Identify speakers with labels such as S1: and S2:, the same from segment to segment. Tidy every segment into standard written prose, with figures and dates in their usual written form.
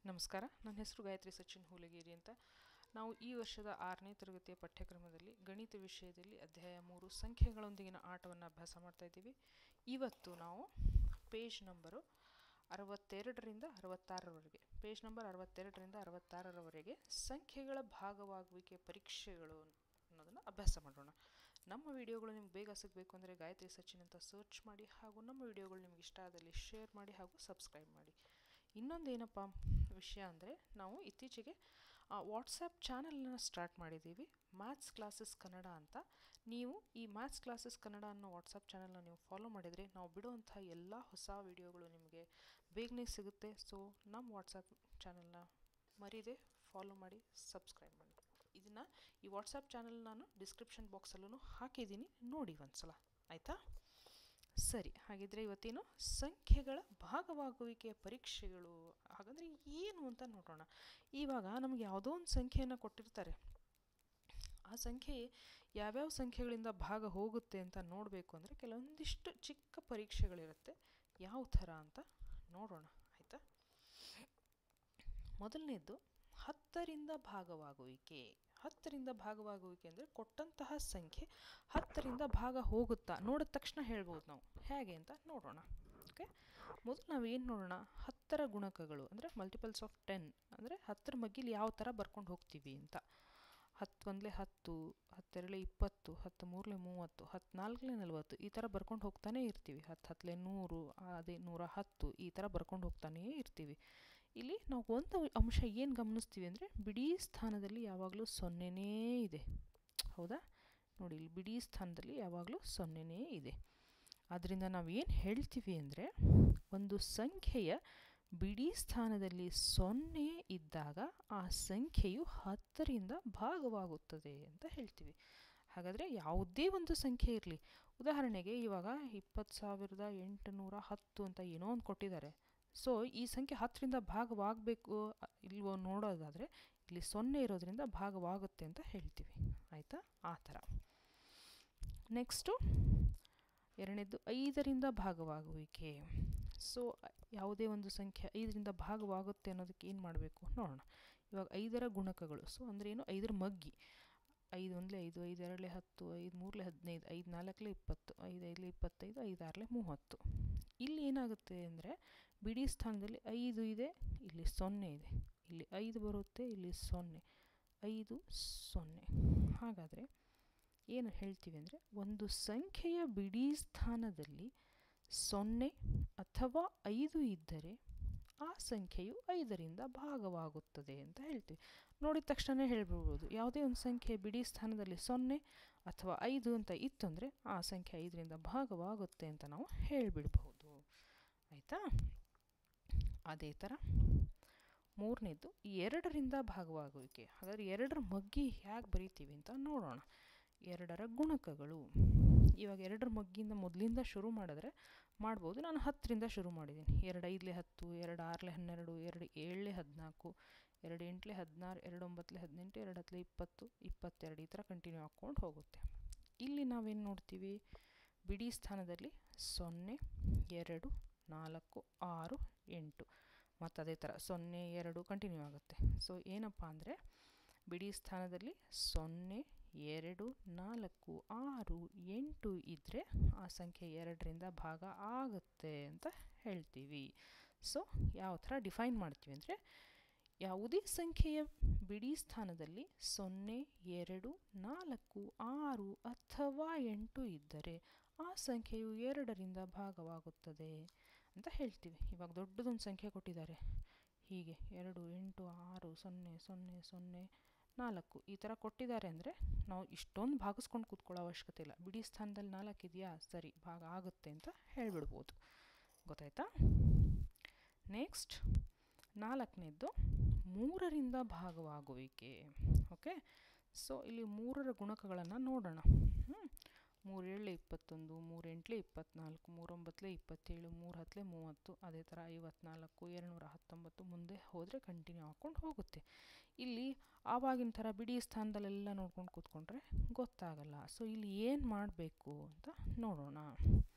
S1: ನಮಸ್ಕಾರ, ನನ್ನ ಹೆಸರು ಗಾಯತ್ರಿ ಸಚಿನ್ ಹೂಲಗೇರಿ ಅಂತ. ನಾವು ಈ ವರ್ಷದ 6ನೇ ತರಗತಿಯ ಪಠ್ಯಕ್ರಮದಲ್ಲಿ ಗಣಿತ ವಿಷಯದಲ್ಲಿ ಅಧ್ಯಾಯ 3 ಸಂಖ್ಯೆಗಳೊಂದಿಗಿನ ಆಟವನ್ನು ಅಭ್ಯಾಸ ಮಾಡ್ತಾ ಇದ್ದೀವಿ. ಇವತ್ತು ನಾವು ಪೇಜ್ ನಂಬರು 62ರಿಂದ 66ರವರೆಗೆ ಸಂಖ್ಯೆಗಳ ಭಾಗವಾಗುವಿಕೆ ಪರೀಕ್ಷೆಗಳು ಅನ್ನೋದನ್ನು ಅಭ್ಯಾಸ ಮಾಡೋಣ. ನಮ್ಮ ವಿಡಿಯೋಗಳು ನಿಮ್ಗೆ ಬೇಗ ಸಿಗಬೇಕು ಅಂದರೆ ಗಾಯತ್ರಿ ಸಚಿನ್ ಅಂತ ಸರ್ಚ್ ಮಾಡಿ, ಹಾಗೂ ನಮ್ಮ ವಿಡಿಯೋಗಳು ನಿಮ್ಗೆ ಇಷ್ಟ ಆದಲ್ಲಿ ಶೇರ್ ಮಾಡಿ ಹಾಗೂ ಸಬ್ಸ್ಕ್ರೈಬ್ ಮಾಡಿ. ಇನ್ನೊಂದೇನಪ್ಪ ವಿಷಯ ಅಂದರೆ, ನಾವು ಇತ್ತೀಚೆಗೆ ವಾಟ್ಸಪ್ ಚಾನಲನ್ನು ಸ್ಟಾರ್ಟ್ ಮಾಡಿದ್ದೀವಿ, ಮ್ಯಾಥ್ಸ್ ಕ್ಲಾಸಸ್ ಕನ್ನಡ ಅಂತ. ನೀವು ಈ ಮ್ಯಾಥ್ಸ್ ಕ್ಲಾಸಸ್ ಕನ್ನಡ ಅನ್ನೋ ವಾಟ್ಸಪ್ ಚಾನಲ್ನ ನೀವು ಫಾಲೋ ಮಾಡಿದರೆ ನಾವು ಬಿಡುವಂಥ ಎಲ್ಲ ಹೊಸ ವಿಡಿಯೋಗಳು ನಿಮಗೆ ಬೇಗನೆ ಸಿಗುತ್ತೆ. ಸೊ ನಮ್ಮ ವಾಟ್ಸಪ್ ಚಾನಲ್ನ ಮರೀದೆ ಫಾಲೋ ಮಾಡಿ, ಸಬ್ಸ್ಕ್ರೈಬ್ ಮಾಡಿ. ಈ ವಾಟ್ಸಪ್ ಚಾನಲ್ ನಾನು ಡಿಸ್ಕ್ರಿಪ್ಷನ್ ಬಾಕ್ಸಲ್ಲೂ ಹಾಕಿದ್ದೀನಿ, ನೋಡಿ ಒಂದ್ಸಲ, ಆಯಿತಾ? ಸರಿ, ಹಾಗಿದ್ರೆ ಇವತ್ತೇನು ಸಂಖ್ಯೆಗಳ ಭಾಗವಾಗುವಿಕೆಯ ಪರೀಕ್ಷೆಗಳು ಹಾಗಂದರೆ ಏನು ಅಂತ ನೋಡೋಣ. ಇವಾಗ ನಮಗೆ ಯಾವುದೋ ಒಂದು ಸಂಖ್ಯೆಯನ್ನು ಕೊಟ್ಟಿರ್ತಾರೆ, ಆ ಸಂಖ್ಯೆ ಯಾವ್ಯಾವ ಸಂಖ್ಯೆಗಳಿಂದ ಭಾಗ ಹೋಗುತ್ತೆ ಅಂತ ನೋಡಬೇಕು ಅಂದರೆ ಕೆಲವೊಂದಿಷ್ಟು ಚಿಕ್ಕ ಪರೀಕ್ಷೆಗಳಿರುತ್ತೆ. ಯಾವ ಥರ ಅಂತ ನೋಡೋಣ, ಆಯಿತಾ? ಮೊದಲನೇದು 10ರಿಂದ ಭಾಗವಾಗುವಿಕೆ. 10ರಿಂದ ಭಾಗವಾಗುವಿಕೆ ಅಂದರೆ ಕೊಟ್ಟಂತಹ ಸಂಖ್ಯೆ 10ರಿಂದ ಭಾಗ ಹೋಗುತ್ತಾ ನೋಡಿದ ತಕ್ಷಣ ಹೇಳ್ಬೋದು ನಾವು. ಹೇಗೆ ಅಂತ ನೋಡೋಣ. ಓಕೆ, ಮೊದಲು ನಾವು ಏನು ನೋಡೋಣ, 10ರ ಗುಣಕಗಳು ಅಂದರೆ ಮಲ್ಟಿಪಲ್ಸ್ ಆಫ್ 10 ಅಂದರೆ 10ರ ಮಗ್ಗಿಲಿ ಯಾವ ಥರ ಬರ್ಕೊಂಡು ಹೋಗ್ತೀವಿ ಅಂತ. 10 1 10, 10 2 20, 10 3 30, 10 4 40 ಈ ಥರ ಬರ್ಕೊಂಡು ಹೋಗ್ತಾನೇ ಇರ್ತೀವಿ. 10 10 100, ಅದೇ 110 ಈ ಥರ ಬರ್ಕೊಂಡು ಹೋಗ್ತಾನೇ ಇರ್ತೀವಿ. ಇಲ್ಲಿ ನಾವು ಒಂದು ಅಂಶ ಏನು ಗಮನಿಸ್ತೀವಿ ಅಂದರೆ, ಬಿಡಿ ಸ್ಥಾನದಲ್ಲಿ ಯಾವಾಗಲೂ 0ನೇ ಇದೆ. ಹೌದಾ? ನೋಡಿ, ಇಲ್ಲಿ ಬಿಡಿ ಸ್ಥಾನದಲ್ಲಿ ಯಾವಾಗಲೂ 0ನೇ ಇದೆ. ಆದ್ದರಿಂದ ನಾವು ಏನು ಹೇಳ್ತೀವಿ ಅಂದರೆ, ಒಂದು ಸಂಖ್ಯೆಯ ಬಿಡಿ ಸ್ಥಾನದಲ್ಲಿ 0 ಇದ್ದಾಗ ಆ ಸಂಖ್ಯೆಯು 10ರಿಂದ ಭಾಗವಾಗುತ್ತದೆ ಅಂತ ಹೇಳ್ತೀವಿ. ಹಾಗಾದರೆ ಯಾವುದೇ ಒಂದು ಸಂಖ್ಯೆ ಇರಲಿ, ಉದಾಹರಣೆಗೆ ಇವಾಗ 20,810 ಅಂತ ಏನೋ ಒಂದು ಕೊಟ್ಟಿದ್ದಾರೆ. ಸೊ ಈ ಸಂಖ್ಯೆ 10ರಿಂದ ಭಾಗವಾಗಬೇಕು ಇಲ್ವೋ ನೋಡೋದಾದರೆ ಇಲ್ಲಿ 0 ಇರೋದ್ರಿಂದ ಭಾಗವಾಗುತ್ತೆ ಅಂತ ಹೇಳ್ತೀವಿ, ಆಯಿತಾ? ಆ ಥರ. ನೆಕ್ಸ್ಟು ಎರಡನೇದು 5ರಿಂದ ಭಾಗವಾಗುವಿಕೆ. ಸೊ ಯಾವುದೇ ಒಂದು ಸಂಖ್ಯೆ 5ರಿಂದ ಭಾಗವಾಗುತ್ತೆ ಅನ್ನೋದಕ್ಕೆ ಏನು ಮಾಡಬೇಕು ನೋಡೋಣ. ಇವಾಗ 5ರ ಗುಣಕಗಳು, ಸೊ ಅಂದರೆ ಏನು, 5ರ ಮಗ್ಗಿ. 5 1 5, 5 2 10, 5 3 15, 5 4 20, 5 5 25, 5 6 30. ಇಲ್ಲಿ ಏನಾಗುತ್ತೆ ಅಂದರೆ, ಬಿಡಿ ಸ್ಥಾನದಲ್ಲಿ 5 ಇದೆ, ಇಲ್ಲಿ 0 ಇದೆ, ಇಲ್ಲಿ 5 ಬರುತ್ತೆ, ಇಲ್ಲಿ 0, 5 0. ಹಾಗಾದರೆ ಏನು ಹೇಳ್ತೀವಿ ಅಂದರೆ, ಒಂದು ಸಂಖ್ಯೆಯ ಬಿಡಿ ಸ್ಥಾನದಲ್ಲಿ 0 ಅಥವಾ 5 ಇದ್ದರೆ ಆ ಸಂಖ್ಯೆಯು 5ರಿಂದ ಭಾಗವಾಗುತ್ತದೆ ಅಂತ ಹೇಳ್ತೀವಿ. ನೋಡಿದ ತಕ್ಷಣ ಹೇಳ್ಬಿಡ್ಬೋದು, ಯಾವುದೇ ಒಂದು ಸಂಖ್ಯೆ ಬಿಡಿ ಸ್ಥಾನದಲ್ಲಿ 0 ಅಥವಾ 5 ಅಂತ ಇತ್ತು ಅಂದರೆ ಆ ಸಂಖ್ಯೆ 5ರಿಂದ ಭಾಗವಾಗುತ್ತೆ ಅಂತ ನಾವು ಹೇಳಿಬಿಡ್ಬಹುದು, ಆಯಿತಾ? ಅದೇ ಥರ ಮೂರನೇದು 2ರಿಂದ ಭಾಗವಾಗುವಿಕೆ. ಹಾಗಾದರೆ 2ರ ಮಗ್ಗಿ ಹೇಗೆ ಬರೀತೀವಿ ಅಂತ ನೋಡೋಣ. 2ರ ಗುಣಕಗಳು. ಇವಾಗ 2ರ ಮಗ್ಗಿಂದ ಮೊದಲಿಂದ ಶುರು ಮಾಡಿದ್ರೆ ಮಾಡ್ಬೋದು. ನಾನು 10ರಿಂದ ಶುರು ಮಾಡಿದ್ದೀನಿ. 2 5 10, 2 6 12, 2 7 14, 2 8 16, 2 9 18, 2 10 20, 22 ಈ ಥರ ಕಂಟಿನ್ಯೂ ಹಾಕ್ಕೊಂಡು ಹೋಗುತ್ತೆ. ಇಲ್ಲಿ ನಾವೇನು ನೋಡ್ತೀವಿ, ಬಿಡಿ ಸ್ಥಾನದಲ್ಲಿ 0 2 4 6 8 ಮತ್ತು ಅದೇ ಥರ 0 2 ಕಂಟಿನ್ಯೂ ಆಗುತ್ತೆ. ಸೊ ಏನಪ್ಪ ಅಂದರೆ, ಬಿಡಿ ಸ್ಥಾನದಲ್ಲಿ 0 2 4 6 8 ಇದ್ದರೆ ಆ ಸಂಖ್ಯೆ 2ರಿಂದ ಭಾಗ ಆಗುತ್ತೆ ಅಂತ ಹೇಳ್ತೀವಿ. ಸೊ ಯಾವ ಥರ ಡಿಫೈನ್ ಮಾಡ್ತೀವಿ ಅಂದರೆ, ಯಾವುದೇ ಸಂಖ್ಯೆಯ ಬಿಡಿ ಸ್ಥಾನದಲ್ಲಿ 0 2 4 6 ಅಥವಾ 8 ಇದ್ದರೆ ಆ ಸಂಖ್ಯೆಯು 2ರಿಂದ ಭಾಗವಾಗುತ್ತದೆ ಅಂತ ಹೇಳ್ತೀವಿ. ಇವಾಗ ದೊಡ್ಡದೊಂದು ಸಂಖ್ಯೆ ಕೊಟ್ಟಿದ್ದಾರೆ, ಹೀಗೆ 2 8 6 0 0 0 4 ಈ ಥರ ಕೊಟ್ಟಿದ್ದಾರೆ ಅಂದರೆ ನಾವು ಇಷ್ಟೊಂದು ಭಾಗಿಸ್ಕೊಂಡು ಕೂತ್ಕೊಳ್ಳೋ ಅವಶ್ಯಕತೆ ಇಲ್ಲ. ಬಿಡಿ ಸ್ಥಾನದಲ್ಲಿ 4 ಇದೆಯಾ, ಸರಿ, ಭಾಗ ಆಗುತ್ತೆ ಅಂತ ಹೇಳಿಬಿಡ್ಬೋದು. ಗೊತ್ತಾಯ್ತಾ? ನೆಕ್ಸ್ಟ್ 4ನೇದ್ದು 3ರಿಂದ ಭಾಗವಾಗುವಿಕೆ. ಓಕೆ, ಸೊ ಇಲ್ಲಿ 3ರ ಗುಣಕಗಳನ್ನು ನೋಡೋಣ. 3 7 21, 3 8 24, 3 9 27, 3 10 30, ಅದೇ ಥರ 54, 219 ಮುಂದೆ ಹೋದರೆ ಕಂಟಿನ್ಯೂ ಹಾಕ್ಕೊಂಡು ಹೋಗುತ್ತೆ. ಇಲ್ಲಿ ಆವಾಗಿನ ಥರ ಬಿಡಿ ಸ್ಥಾನದಲ್ಲೆಲ್ಲ ನೋಡ್ಕೊಂಡು ಕೂತ್ಕೊಂಡ್ರೆ ಗೊತ್ತಾಗಲ್ಲ. ಸೊ ಇಲ್ಲಿ ಏನು ಮಾಡಬೇಕು ಅಂತ ನೋಡೋಣ.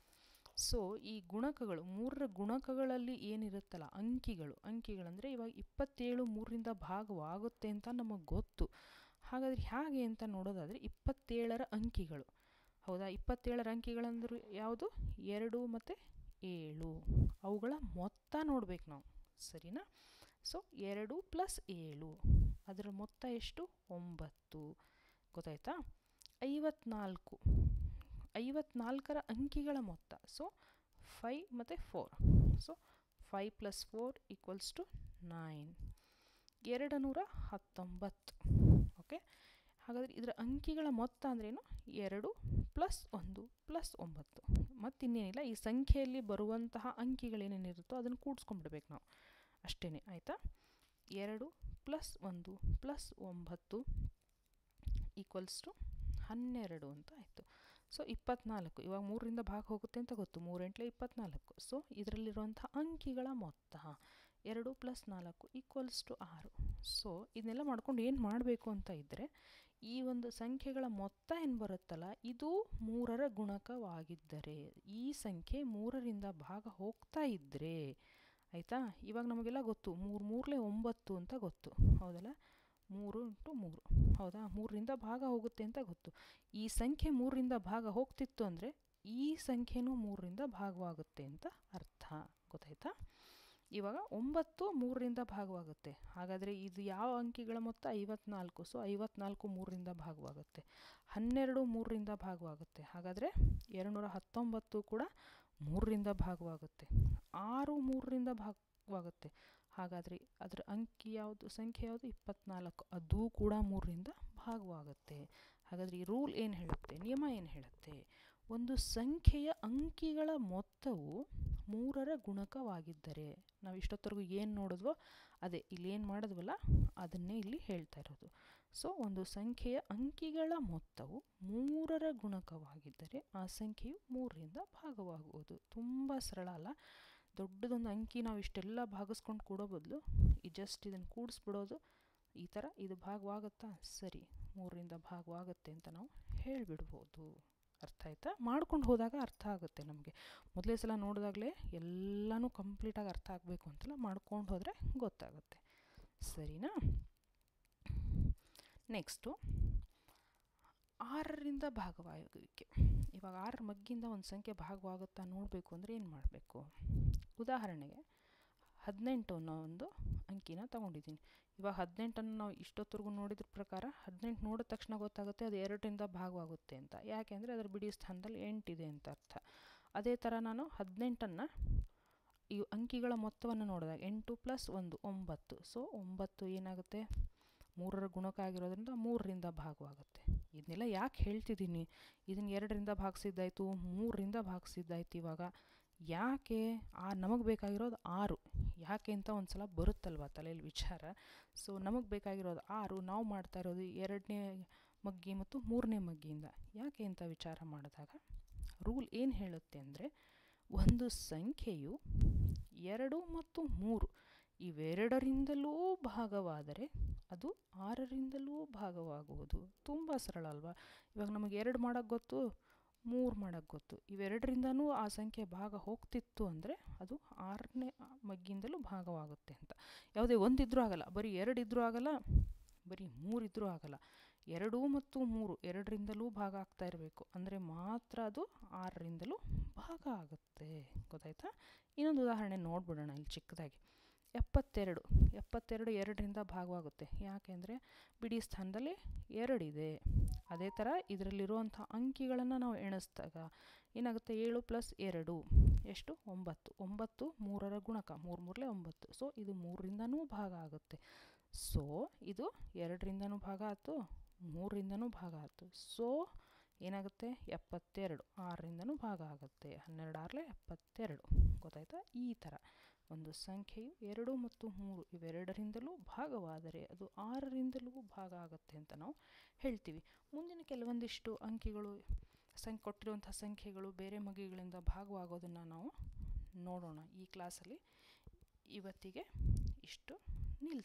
S1: ಸೊ ಈ ಗುಣಕಗಳು, ಮೂರರ ಗುಣಕಗಳಲ್ಲಿ ಏನಿರುತ್ತಲ್ಲ ಅಂಕಿಗಳಂದರೆ ಇವಾಗ 27 3ರಿಂದ ಭಾಗವಾಗುತ್ತೆ ಅಂತ ನಮಗೆ ಗೊತ್ತು. ಹಾಗಾದರೆ ಹೇಗೆ ಅಂತ ನೋಡೋದಾದರೆ 27ರ ಅಂಕಿಗಳು, ಹೌದಾ, 27ರ ಅಂಕಿಗಳಂದ್ರೆ ಯಾವುದು? 2 ಮತ್ತು 7, ಅವುಗಳ ಮೊತ್ತ ನೋಡ್ಬೇಕು ನಾವು, ಸರಿನಾ? ಸೊ 2 + 7 ಅದರ ಮೊತ್ತ ಎಷ್ಟು? 9. ಗೊತ್ತಾಯ್ತಾ? 54ರ ಅಂಕಿಗಳ ಮೊತ್ತ, ಸೊ 5 ಮತ್ತು 4, ಸೊ 5 + 4 = 9, 219. ಓಕೆ, ಹಾಗಾದರೆ ಇದರ ಅಂಕಿಗಳ ಮೊತ್ತ ಅಂದ್ರೇನು? 2 + 1 + 9. ಮತ್ತಿನ್ನೇನಿಲ್ಲ, ಈ ಸಂಖ್ಯೆಯಲ್ಲಿ ಬರುವಂತಹ ಅಂಕಿಗಳೇನೇನಿರುತ್ತೋ ಅದನ್ನು ಕೂಡಿಸ್ಕೊಂಡ್ಬಿಡ್ಬೇಕು ನಾವು, ಅಷ್ಟೇ, ಆಯಿತಾ? 2 + 1 + 9 = 12 ಅಂತ ಆಯಿತು. ಸೊ 24, ಇವಾಗ 3ರಿಂದ ಭಾಗ ಹೋಗುತ್ತೆ ಅಂತ ಗೊತ್ತು, 3 × 24. ಸೊ ಇದರಲ್ಲಿರುವಂಥ ಅಂಕಿಗಳ ಮೊತ್ತ 2 + 4 = 6. ಸೊ ಇದನ್ನೆಲ್ಲ ಮಾಡ್ಕೊಂಡು ಏನು ಮಾಡಬೇಕು ಅಂತ ಇದ್ದರೆ, ಈ ಒಂದು ಸಂಖ್ಯೆಗಳ ಮೊತ್ತ ಏನು ಬರುತ್ತಲ್ಲ, ಇದು 3ರ ಗುಣಕವಾಗಿದ್ದರೆ, ಈ ಸಂಖ್ಯೆ 3ರಿಂದ ಭಾಗ ಹೋಗ್ತಾ ಇದ್ದರೆ, ಆಯಿತಾ? ಇವಾಗ ನಮಗೆಲ್ಲ ಗೊತ್ತು 3 3 9 ಅಂತ ಗೊತ್ತು, ಹೌದಲ್ಲ? 3 × 3, ಹೌದಾ? 3ರಿಂದ ಭಾಗ ಹೋಗುತ್ತೆ ಅಂತ ಗೊತ್ತು. ಈ ಸಂಖ್ಯೆ 3ರಿಂದ ಭಾಗ ಹೋಗ್ತಿತ್ತು ಅಂದರೆ ಈ ಸಂಖ್ಯೆನೂ 3ರಿಂದ ಭಾಗವಾಗುತ್ತೆ ಅಂತ ಅರ್ಥ, ಗೊತ್ತಾಯ್ತಾ? ಇವಾಗ 9 3ರಿಂದ ಭಾಗವಾಗುತ್ತೆ, ಹಾಗಾದರೆ ಇದು ಯಾವ ಅಂಕಿಗಳ ಮೊತ್ತ? 54. ಸೊ 54 3ರಿಂದ ಭಾಗವಾಗುತ್ತೆ. 12 3ರಿಂದ ಭಾಗವಾಗುತ್ತೆ, ಹಾಗಾದರೆ 219 ಕೂಡ 3ರಿಂದ ಭಾಗವಾಗುತ್ತೆ. 6 3ರಿಂದ ಭಾಗವಾಗುತ್ತೆ, ಹಾಗಾದರೆ ಅದರ ಸಂಖ್ಯೆ ಯಾವುದು? 24, ಅದು ಕೂಡ 3ರಿಂದ ಭಾಗವಾಗುತ್ತೆ. ಹಾಗಾದರೆ ಈ ರೂಲ್ ಏನು ಹೇಳುತ್ತೆ, ನಿಯಮ ಏನು ಹೇಳುತ್ತೆ? ಒಂದು ಸಂಖ್ಯೆಯ ಅಂಕಿಗಳ ಮೊತ್ತವು 3ರ ಗುಣಕವಾಗಿದ್ದರೆ, ನಾವು ಇಷ್ಟೊತ್ತರೆಗೂ ಏನು ನೋಡಿದ್ವೋ ಅದೇ ಇಲ್ಲಿ ಏನು ಮಾಡಿದ್ವಲ್ಲ ಅದನ್ನೇ ಇಲ್ಲಿ ಹೇಳ್ತಾ ಇರೋದು. ಸೊ ಒಂದು ಸಂಖ್ಯೆಯ ಅಂಕಿಗಳ ಮೊತ್ತವು 3ರ ಗುಣಕವಾಗಿದ್ದರೆ ಆ ಸಂಖ್ಯೆಯು 3ರಿಂದ ಭಾಗವಾಗುವುದು. ತುಂಬ ಸರಳ ಅಲ್ಲ? ದೊಡ್ಡದೊಂದು ಅಂಕಿ ನಾವು ಇಷ್ಟೆಲ್ಲ ಭಾಗಿಸ್ಕೊಂಡು ಕೊಡೋ ಬದಲು ಜಸ್ಟ್ ಇದನ್ನು ಕೂಡಿಸ್ಬಿಡೋದು, ಈ ಥರ ಇದು ಭಾಗವಾಗುತ್ತಾ? ಸರಿ, 3ರಿಂದ ಭಾಗವಾಗುತ್ತೆ ಅಂತ ನಾವು ಹೇಳಿಬಿಡ್ಬೋದು. ಅರ್ಥ ಆಯ್ತಾ? ಮಾಡ್ಕೊಂಡು ಹೋದಾಗ ಅರ್ಥ ಆಗುತ್ತೆ ನಮಗೆ. ಮೊದಲೇ ಸಲ ನೋಡಿದಾಗಲೇ ಎಲ್ಲನೂ ಕಂಪ್ಲೀಟಾಗಿ ಅರ್ಥ ಆಗಬೇಕು ಅಂತಲ್ಲ, ಮಾಡ್ಕೊಂಡು ಹೋದರೆ ಗೊತ್ತಾಗುತ್ತೆ, ಸರಿನಾ? ನೆಕ್ಸ್ಟು 6ರಿಂದ ಭಾಗವಾಗುವಿಕೆ. ಇವಾಗ 6ರ ಮಗ್ಗಿಂದ ಒಂದು ಸಂಖ್ಯೆ ಭಾಗವಾಗುತ್ತಾ ನೋಡಬೇಕು ಅಂದರೆ ಏನು ಮಾಡಬೇಕು? ಉದಾಹರಣೆಗೆ 18 ಅನ್ನೋ ಒಂದು ಅಂಕಿನ ತಗೊಂಡಿದ್ದೀನಿ. ಇವಾಗ 18ಅನ್ನು ನಾವು ಇಷ್ಟೊತ್ತರೆಗೂ ನೋಡಿದ್ರ ಪ್ರಕಾರ 18 ನೋಡಿದ ತಕ್ಷಣ ಗೊತ್ತಾಗುತ್ತೆ ಅದು 2ರಿಂದ ಭಾಗವಾಗುತ್ತೆ ಅಂತ. ಯಾಕೆಂದರೆ ಅದರ ಬಿಡಿ ಸ್ಥಾನದಲ್ಲಿ 8 ಇದೆ ಅಂತ ಅರ್ಥ. ಅದೇ ಥರ ನಾನು 18ಅನ್ನು ಈ ಅಂಕಿಗಳ ಮೊತ್ತವನ್ನು ನೋಡಿದಾಗ 8 + 1 9. ಸೊ 9 ಏನಾಗುತ್ತೆ? 3ರ ಗುಣಕ ಆಗಿರೋದ್ರಿಂದ 3ರಿಂದ ಭಾಗವಾಗುತ್ತೆ. ಇದನ್ನೆಲ್ಲ ಯಾಕೆ ಹೇಳ್ತಿದ್ದೀನಿ? ಇದನ್ನು 2ರಿಂದ ಭಾಗಿಸಿದ್ದಾಯಿತು, 3ರಿಂದ ಭಾಗಿಸಿದ್ದಾಯಿತು. ಇವಾಗ ಯಾಕೆ ನಮಗೆ ಬೇಕಾಗಿರೋದು 6, ಯಾಕೆ ಅಂತ ಒಂದು ಸಲ ಬರುತ್ತಲ್ವ ತಲೆಯಲ್ಲಿ ವಿಚಾರ. ಸೊ ನಮಗೆ ಬೇಕಾಗಿರೋದು 6, ನಾವು ಮಾಡ್ತಾ ಇರೋದು 2ನೇ ಮಗ್ಗಿ ಮತ್ತು 3ನೇ ಮಗ್ಗಿಯಿಂದ. ಯಾಕೆ ಅಂತ ವಿಚಾರ ಮಾಡಿದಾಗ ರೂಲ್ ಏನು ಹೇಳುತ್ತೆ ಅಂದರೆ, ಒಂದು ಸಂಖ್ಯೆಯು 2 ಮತ್ತು 3 ಇವೆರಡರಿಂದಲೂ ಭಾಗವಾದರೆ ಅದು 6ರಿಂದಲೂ ಭಾಗವಾಗುವುದು. ತುಂಬ ಸರಳ ಅಲ್ವಾ? ಇವಾಗ ನಮಗೆ 2 ಮಾಡೋಕ್ಕೆ ಗೊತ್ತು, 3 ಮಾಡೋಕ್ಕೆ ಗೊತ್ತು. ಇವೆರಡರಿಂದನೂ ಆ ಸಂಖ್ಯೆ ಭಾಗ ಹೋಗ್ತಿತ್ತು ಅಂದರೆ ಅದು 6ನೇ ಮಗ್ಗಿಂದಲೂ ಭಾಗವಾಗುತ್ತೆ ಅಂತ. ಯಾವುದೇ ಒಂದಿದ್ರೂ ಆಗಲ್ಲ, ಬರೀ 2 ಇದ್ದರೂ ಆಗಲ್ಲ, ಬರೀ 3 ಇದ್ದರೂ ಆಗಲ್ಲ. 2 ಮತ್ತು 3 ಎರಡರಿಂದಲೂ ಭಾಗ ಆಗ್ತಾ ಇರಬೇಕು, ಅಂದರೆ ಮಾತ್ರ ಅದು 6ರಿಂದಲೂ ಭಾಗ ಆಗುತ್ತೆ. ಗೊತ್ತಾಯ್ತಾ? ಇನ್ನೊಂದು ಉದಾಹರಣೆ ನೋಡ್ಬಿಡೋಣ ಇಲ್ಲಿ ಚಿಕ್ಕದಾಗಿ. 72 2ರಿಂದ ಭಾಗವಾಗುತ್ತೆ. ಯಾಕೆಂದರೆ ಬಿಡಿ ಸ್ಥಾನದಲ್ಲಿ 2 ಇದೆ. ಅದೇ ಥರ ಇದರಲ್ಲಿರುವಂಥ ಅಂಕಿಗಳನ್ನು ನಾವು ಎಣಿಸಿದಾಗ ಏನಾಗುತ್ತೆ? 7 + 2 ಎಷ್ಟು? 9. 9 3ರ ಗುಣಕ, 3 3 9. ಸೊ ಇದು 3ರಿಂದನೂ ಭಾಗ ಆಗುತ್ತೆ. ಸೊ ಇದು 2ರಿಂದನೂ ಭಾಗ ಆಯಿತು, 3ರಿಂದನೂ ಭಾಗ ಆಯಿತು. ಸೊ ಏನಾಗುತ್ತೆ? 72 6ರಿಂದನೂ ಭಾಗ ಆಗುತ್ತೆ. 12 6 72. ಗೊತ್ತಾಯ್ತಾ? ಈ ಥರ ಒಂದು ಸಂಖ್ಯೆಯು 2 ಮತ್ತು 3 ಇವೆರಡರಿಂದಲೂ ಭಾಗವಾದರೆ ಅದು 6ರಿಂದಲೂ ಭಾಗ ಆಗುತ್ತೆ ಅಂತ ನಾವು ಹೇಳ್ತೀವಿ. ಮುಂದಿನ ಕೆಲವೊಂದಿಷ್ಟು ಅಂಕಿಗಳು ಕೊಟ್ಟಿರುವಂಥ ಸಂಖ್ಯೆಗಳು ಬೇರೆ ಮಗ್ಗಿಗಳಿಂದ ಭಾಗವಾಗೋದನ್ನು ನಾವು ನೋಡೋಣ ಈ ಕ್ಲಾಸಲ್ಲಿ. ಇವತ್ತಿಗೆ ಇಷ್ಟು ನಿಲ್ಲಿಸಿ.